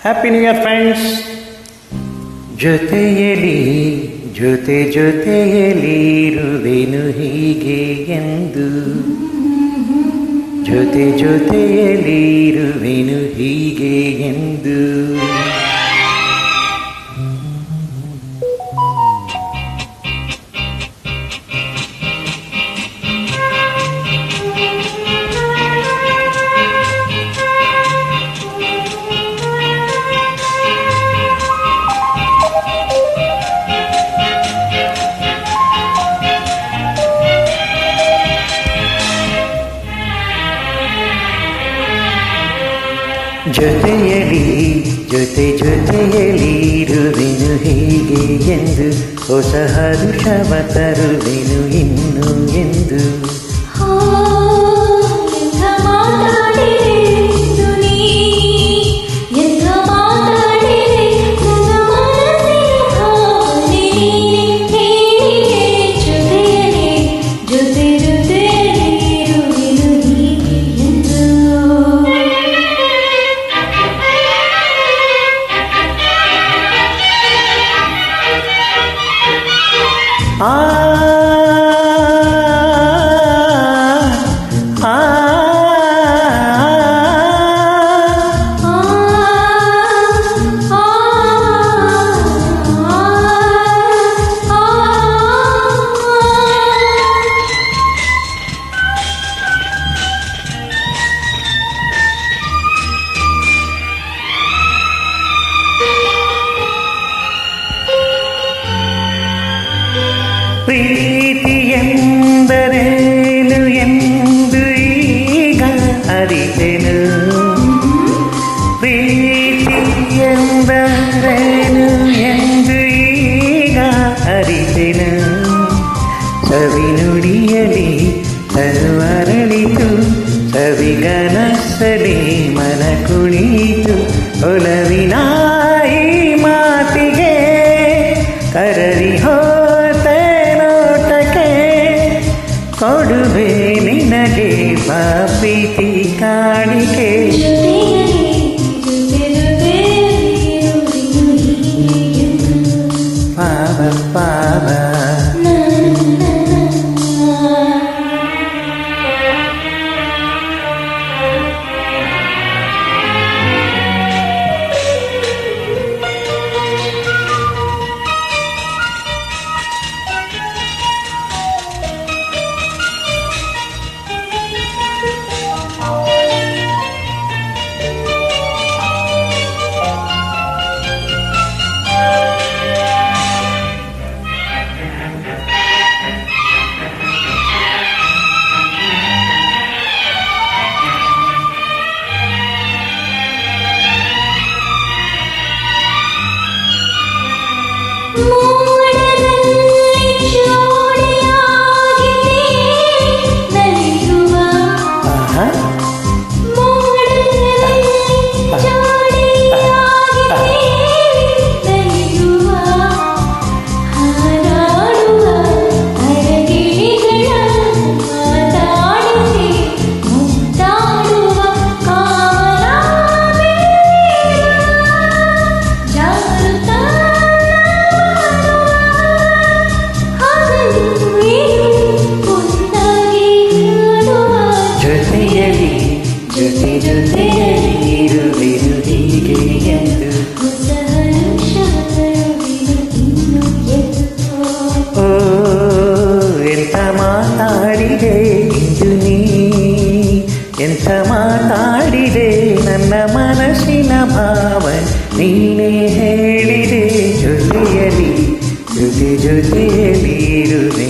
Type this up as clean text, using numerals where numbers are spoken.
Happy new year friends. ಜೊತೆಯಲಿ ಜೊತೆಯಲಿ ಇರುವೆನು ಹೀಗೆ ಎಂದು, ಜೊತೆಯಲಿ ಇರುವೆನು ಹೀಗೆ ಎಂದು. ಜೊತೆಯಲಿ ಜೊತೆಯಲಿ ಇರುವೆನು ಹೀಗೆ ಎಂದು, ಹೊಸ ಹರುಷವ ತರುವೆನು ಇನ್ನು ಎಂದು. ಆ ಪ್ರೀತಿಯೆಂದರೇನು ಎಂದು ಈಗ ಅರಿತೆನು, ಪ್ರೀತಿಯೆಂದರೇನು ಎಂದು ಈಗ ಅರಿತೆನು. ಸವಿನುಡಿಯಲಿ ತನುವರಳಿತು, ಸವಿಗನಸಲಿ ಮನ ಕುಳಿತು. ಒಲವಿನ ಈ ಮಾತಿಗೆ ಕರರಿ ಕೊಡುವೆ ನಿನಗೆ ಪ್ರೀತಿ ಕಾಣಿಕೆ. ಪಾವ ಪಾವ ಜೊತೆಯಲಿ ಇರುವೆನು ಹೀಗೆ ಎಂದು. ಓ ಎಂಥ ಮಾತಾಡಿದೆ ಇಂದು ನೀ, ಎಂಥ ಮಾತಾಡಿದೆ ನನ್ನ ಮನಸ್ಸಿನ ಭಾವನೆ ನೀನೇ ಹೇಳಿದೆ. ಜೊತೆಯಲಿ ಇರುವೆ